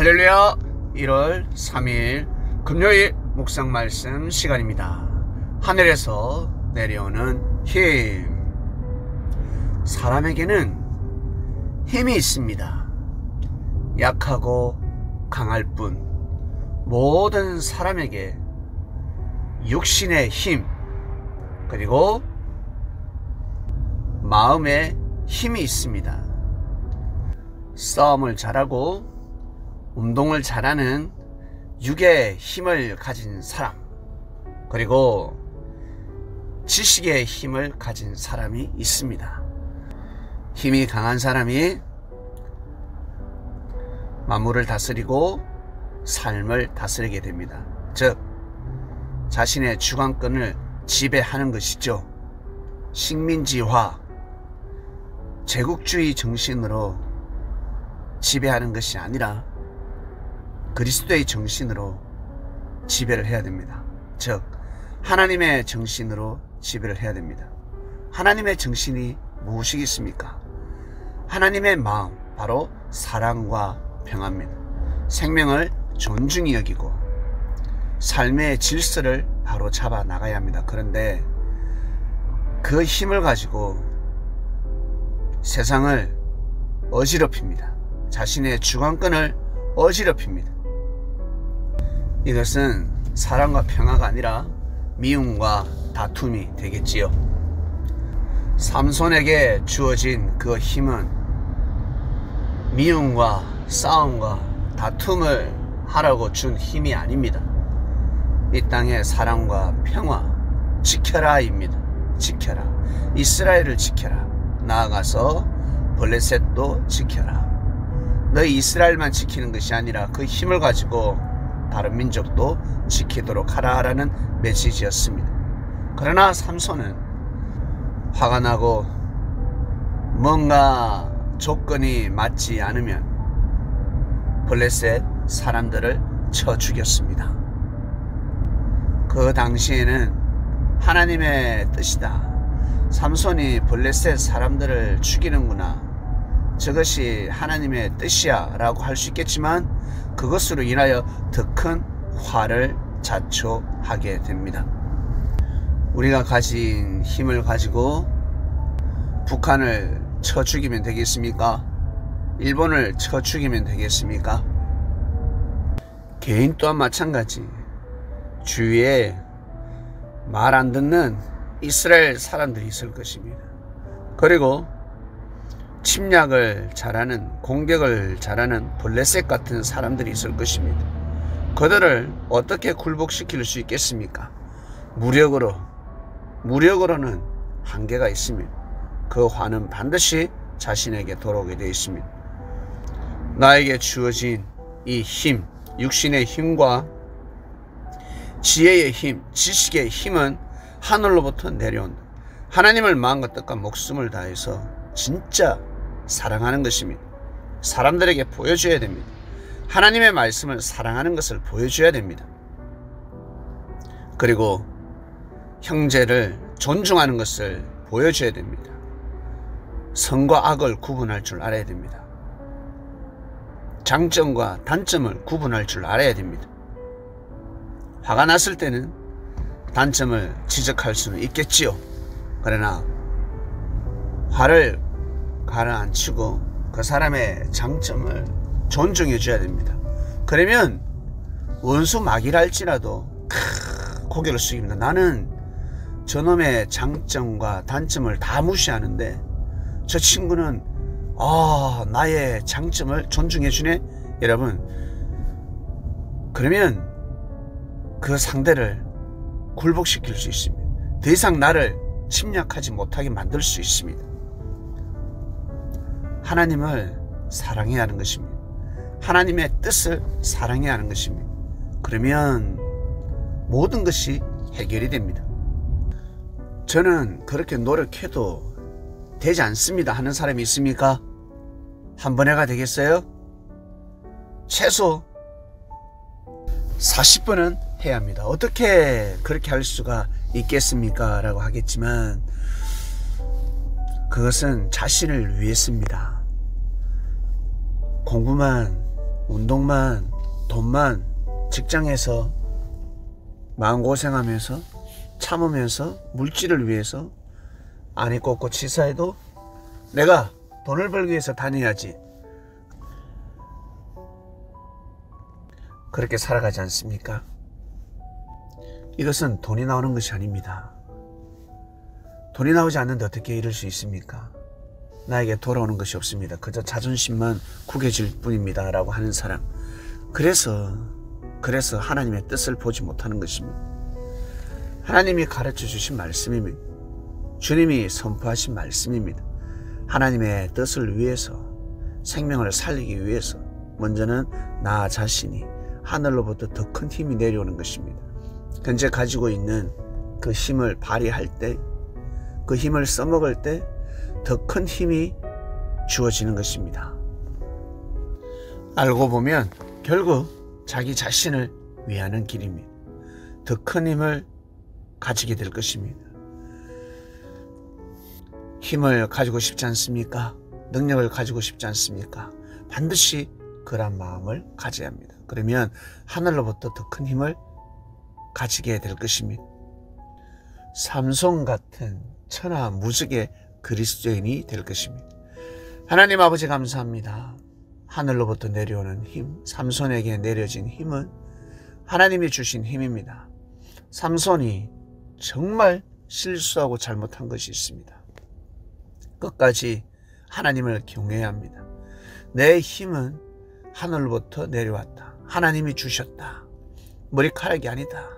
할렐루야. 1월 3일 금요일 묵상 말씀 시간입니다. 하늘에서 내려오는 힘. 사람에게는 힘이 있습니다. 약하고 강할 뿐 모든 사람에게 육신의 힘 그리고 마음의 힘이 있습니다. 싸움을 잘하고 운동을 잘하는 육의 힘을 가진 사람, 그리고 지식의 힘을 가진 사람이 있습니다. 힘이 강한 사람이 만물을 다스리고 삶을 다스리게 됩니다. 즉 자신의 주관권을 지배하는 것이죠. 식민지화, 제국주의 정신으로 지배하는 것이 아니라 그리스도의 정신으로 지배를 해야 됩니다. 즉 하나님의 정신으로 지배를 해야 됩니다. 하나님의 정신이 무엇이겠습니까? 하나님의 마음, 바로 사랑과 평화입니다. 생명을 존중히 여기고 삶의 질서를 바로 잡아 나가야 합니다. 그런데 그 힘을 가지고 세상을 어지럽힙니다. 자신의 주관권을 어지럽힙니다. 이것은 사랑과 평화가 아니라 미움과 다툼이 되겠지요. 삼손에게 주어진 그 힘은 미움과 싸움과 다툼을 하라고 준 힘이 아닙니다. 이 땅의 사랑과 평화 지켜라입니다. 지켜라. 이스라엘을 지켜라. 나아가서 블레셋도 지켜라. 너희 이스라엘만 지키는 것이 아니라 그 힘을 가지고 다른 민족도 지키도록 하라라는 메시지였습니다. 그러나 삼손은 화가 나고 뭔가 조건이 맞지 않으면 블레셋 사람들을 쳐 죽였습니다. 그 당시에는 하나님의 뜻이다. 삼손이 블레셋 사람들을 죽이는구나, 저것이 하나님의 뜻이야 라고 할 수 있겠지만 그것으로 인하여 더 큰 화를 자초하게 됩니다. 우리가 가진 힘을 가지고 북한을 쳐 죽이면 되겠습니까? 일본을 쳐 죽이면 되겠습니까? 개인 또한 마찬가지. 주위에 말 안 듣는 이스라엘 사람들이 있을 것입니다. 그리고 침략을 잘하는, 공격을 잘하는 블레셋 같은 사람들이 있을 것입니다. 그들을 어떻게 굴복시킬 수 있겠습니까? 무력으로는 한계가 있습니다. 그 화는 반드시 자신에게 돌아오게 되어 있습니다. 나에게 주어진 이 힘, 육신의 힘과 지혜의 힘, 지식의 힘은 하늘로부터 내려온다. 하나님을 마음과 뜻과 목숨을 다해서 진짜 사랑하는 것입니다. 사람들에게 보여줘야 됩니다. 하나님의 말씀을 사랑하는 것을 보여줘야 됩니다. 그리고 형제를 존중하는 것을 보여줘야 됩니다. 선과 악을 구분할 줄 알아야 됩니다. 장점과 단점을 구분할 줄 알아야 됩니다. 화가 났을 때는 단점을 지적할 수는 있겠지요. 그러나 화를 가라앉히고 그 사람의 장점을 존중해 줘야 됩니다. 그러면 원수 막이랄지라도 고개를 숙입니다. 나는 저놈의 장점과 단점을 다 무시하는데 저 친구는 나의 장점을 존중해 주네. 여러분, 그러면 그 상대를 굴복시킬 수 있습니다. 더 이상 나를 침략하지 못하게 만들 수 있습니다. 하나님을 사랑해야 하는 것입니다. 하나님의 뜻을 사랑해야 하는 것입니다. 그러면 모든 것이 해결이 됩니다. 저는 그렇게 노력해도 되지 않습니다 하는 사람이 있습니까? 한 번에가 되겠어요? 최소 40번은 해야 합니다. 어떻게 그렇게 할 수가 있겠습니까? 라고 하겠지만 그것은 자신을 위해서입니다. 공부만 운동만, 돈만, 직장에서 마음고생하면서 참으면서 물질을 위해서 안이 꽂고 치사해도 내가 돈을 벌기 위해서 다녀야지, 그렇게 살아가지 않습니까? 이것은 돈이 나오는 것이 아닙니다. 돈이 나오지 않는데 어떻게 이룰 수 있습니까? 나에게 돌아오는 것이 없습니다. 그저 자존심만 구겨질 뿐입니다 라고 하는 사람, 그래서 하나님의 뜻을 보지 못하는 것입니다. 하나님이 가르쳐 주신 말씀입니다. 주님이 선포하신 말씀입니다. 하나님의 뜻을 위해서, 생명을 살리기 위해서 먼저는 나 자신이 하늘로부터 더 큰 힘이 내려오는 것입니다. 현재 가지고 있는 그 힘을 발휘할 때, 그 힘을 써먹을 때 더 큰 힘이 주어지는 것입니다. 알고 보면 결국 자기 자신을 위하는 길입니다. 더 큰 힘을 가지게 될 것입니다. 힘을 가지고 싶지 않습니까? 능력을 가지고 싶지 않습니까? 반드시 그런 마음을 가져야 합니다. 그러면 하늘로부터 더 큰 힘을 가지게 될 것입니다. 삼손 같은 천하무적의 그리스도인이 될 것입니다. 하나님 아버지 감사합니다. 하늘로부터 내려오는 힘, 삼손에게 내려진 힘은 하나님이 주신 힘입니다. 삼손이 정말 실수하고 잘못한 것이 있습니다. 끝까지 하나님을 경외해야 합니다. 내 힘은 하늘로부터 내려왔다. 하나님이 주셨다. 머리카락이 아니다.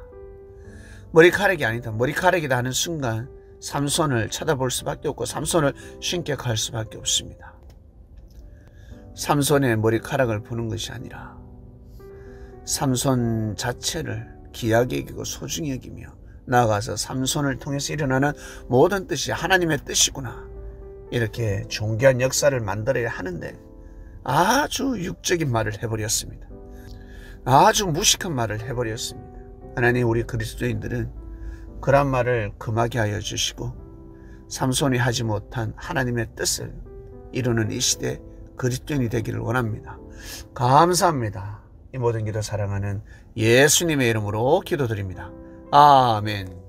머리카락이다 하는 순간 삼손을 쳐다볼 수밖에 없고 삼손을 신격할 수밖에 없습니다. 삼손의 머리카락을 보는 것이 아니라 삼손 자체를 귀하게 여기고 소중히 여기며 나아가서 삼손을 통해서 일어나는 모든 뜻이 하나님의 뜻이구나, 이렇게 존귀한 역사를 만들어야 하는데 아주 육적인 말을 해버렸습니다. 아주 무식한 말을 해버렸습니다. 하나님, 우리 그리스도인들은 그런 말을 금하게 하여 주시고 삼손이 하지 못한 하나님의 뜻을 이루는 이 시대 그리스도인이 되기를 원합니다. 감사합니다. 이 모든 기도 사랑하는 예수님의 이름으로 기도드립니다. 아멘.